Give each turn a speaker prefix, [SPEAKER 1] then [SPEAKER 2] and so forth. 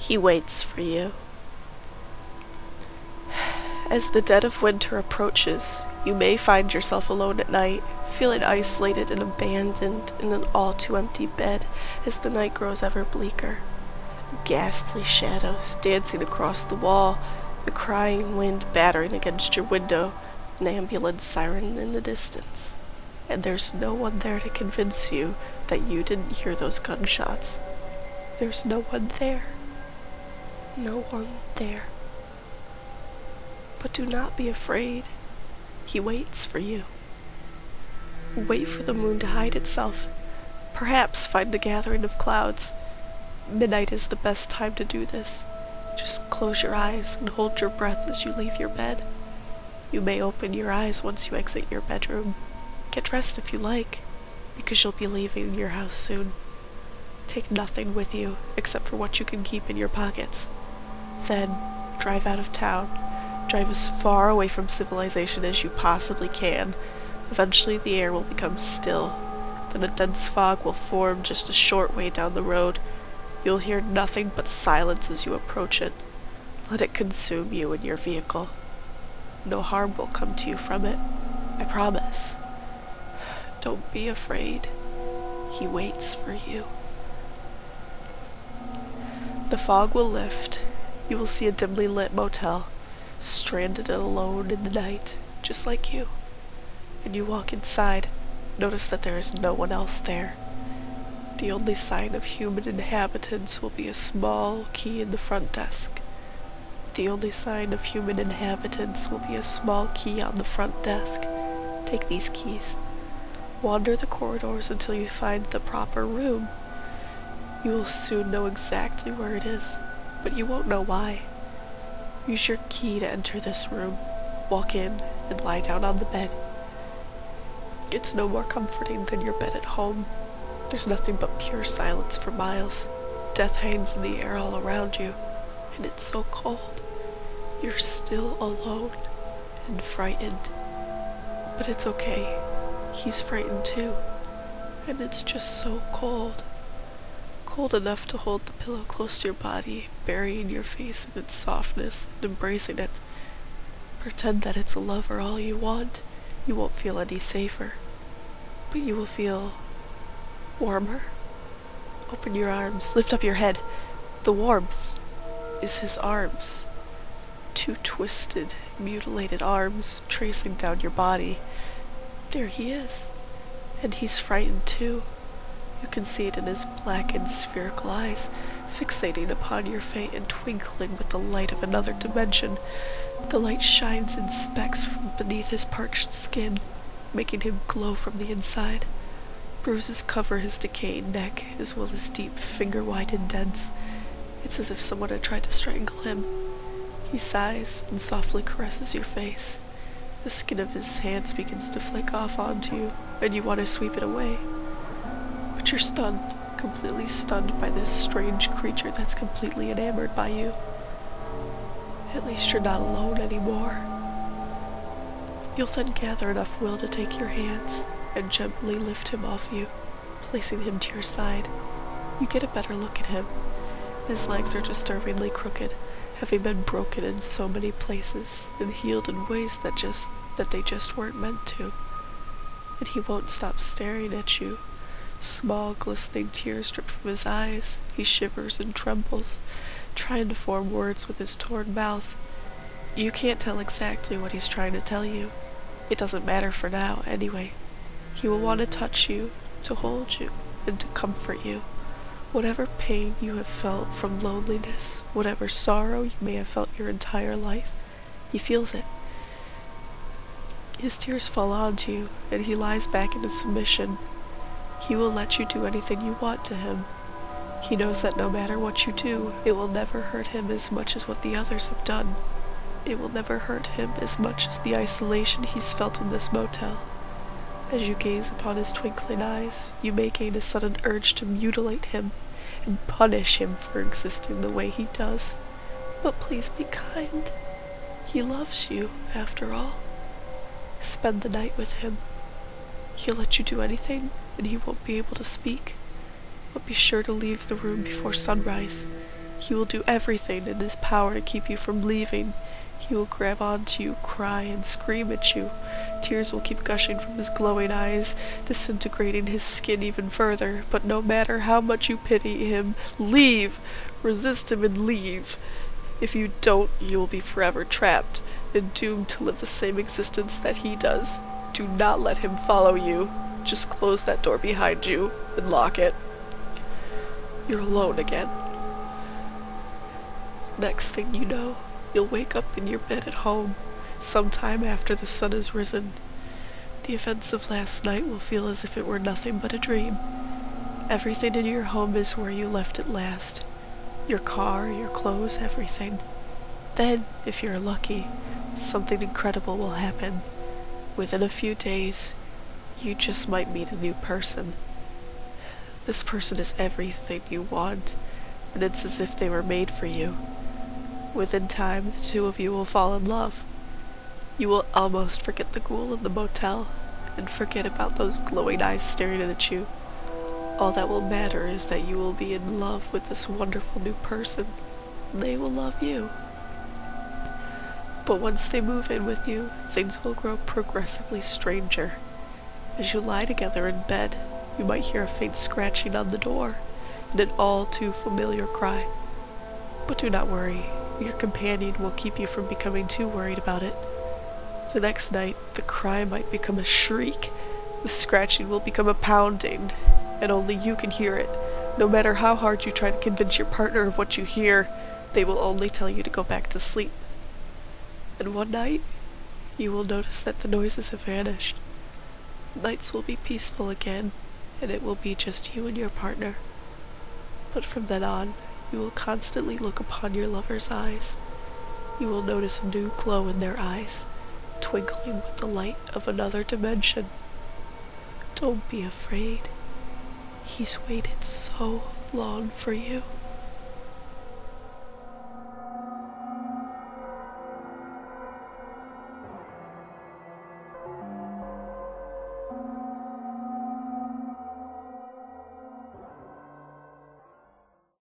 [SPEAKER 1] He waits for you. As the dead of winter approaches, you may find yourself alone at night, feeling isolated and abandoned in an all-too-empty bed as the night grows ever bleaker. Ghastly shadows dancing across the wall, the crying wind battering against your window, an ambulance siren in the distance. And there's no one there to convince you that you didn't hear those gunshots. There's no one there. No one there. But do not be afraid. He waits for you. Wait for the moon to hide itself. Perhaps find a gathering of clouds. Midnight is the best time to do this. Just close your eyes and hold your breath as you leave your bed. You may open your eyes once you exit your bedroom. Get dressed if you like, because you'll be leaving your house soon. Take nothing with you except for what you can keep in your pockets. Then, drive out of town. Drive as far away from civilization as you possibly can. Eventually the air will become still. Then a dense fog will form just a short way down the road. You'll hear nothing but silence as you approach it. Let it consume you and your vehicle. No harm will come to you from it. I promise. Don't be afraid. He waits for you. The fog will lift. You will see a dimly lit motel, stranded and alone in the night, just like you. When you walk inside, notice that there is no one else there. The only sign of human inhabitants will be a small key in the front desk. The only sign of human inhabitants will be a small key on the front desk. Take these keys. Wander the corridors until you find the proper room. You will soon know exactly where it is, but you won't know why. Use your key to enter this room. Walk in and lie down on the bed. It's no more comforting than your bed at home. There's nothing but pure silence for miles. Death hangs in the air all around you, and it's so cold. You're still alone and frightened. But it's okay. He's frightened too, and it's just so cold. Cold enough to hold the pillow close to your body, burying your face in its softness and embracing it. Pretend that it's a lover all you want. You won't feel any safer, but you will feel warmer. Open your arms, lift up your head. The warmth is his arms. Two twisted, mutilated arms tracing down your body. There he is, and he's frightened too. You can see it in his blackened, spherical eyes, fixating upon your fate and twinkling with the light of another dimension. The light shines in specks from beneath his parched skin, making him glow from the inside. Bruises cover his decaying neck, as well as deep, finger-wide indents. It's as if someone had tried to strangle him. He sighs and softly caresses your face. The skin of his hands begins to flake off onto you, and you want to sweep it away. But you're stunned, completely stunned by this strange creature that's completely enamored by you. At least you're not alone anymore. You'll then gather enough will to take your hands and gently lift him off you, placing him to your side. You get a better look at him. His legs are disturbingly crooked, having been broken in so many places and healed in ways that they just weren't meant to. And he won't stop staring at you. Small, glistening tears drip from his eyes. He shivers and trembles, trying to form words with his torn mouth. You can't tell exactly what he's trying to tell you. It doesn't matter for now, anyway. He will want to touch you, to hold you, and to comfort you. Whatever pain you have felt from loneliness, whatever sorrow you may have felt your entire life, he feels it. His tears fall onto you, and he lies back in his submission. He will let you do anything you want to him. He knows that no matter what you do, it will never hurt him as much as what the others have done. It will never hurt him as much as the isolation he's felt in this motel. As you gaze upon his twinkling eyes, you may gain a sudden urge to mutilate him and punish him for existing the way he does. But please be kind. He loves you, after all. Spend the night with him. He'll let you do anything, and he won't be able to speak. But be sure to leave the room before sunrise. He will do everything in his power to keep you from leaving. He will grab onto you, cry, and scream at you. Tears will keep gushing from his glowing eyes, disintegrating his skin even further. But no matter how much you pity him, leave! Resist him and leave! If you don't, you will be forever trapped and doomed to live the same existence that he does. Do not let him follow you. Just close that door behind you and lock it. You're alone again. Next thing you know, you'll wake up in your bed at home, sometime after the sun has risen. The events of last night will feel as if it were nothing but a dream. Everything in your home is where you left it last. Your car, your clothes, everything. Then, if you're lucky, something incredible will happen. Within a few days, you just might meet a new person. This person is everything you want, and it's as if they were made for you. Within time, the two of you will fall in love. You will almost forget the ghoul in the motel, and forget about those glowing eyes staring at you. All that will matter is that you will be in love with this wonderful new person, and they will love you. But once they move in with you, things will grow progressively stranger. As you lie together in bed, you might hear a faint scratching on the door, and an all too familiar cry. But do not worry, your companion will keep you from becoming too worried about it. The next night, the cry might become a shriek, the scratching will become a pounding, and only you can hear it. No matter how hard you try to convince your partner of what you hear, they will only tell you to go back to sleep. And one night, you will notice that the noises have vanished. Nights will be peaceful again, and it will be just you and your partner. But from then on, you will constantly look upon your lover's eyes. You will notice a new glow in their eyes, twinkling with the light of another dimension. Don't be afraid. He's waited so long for you.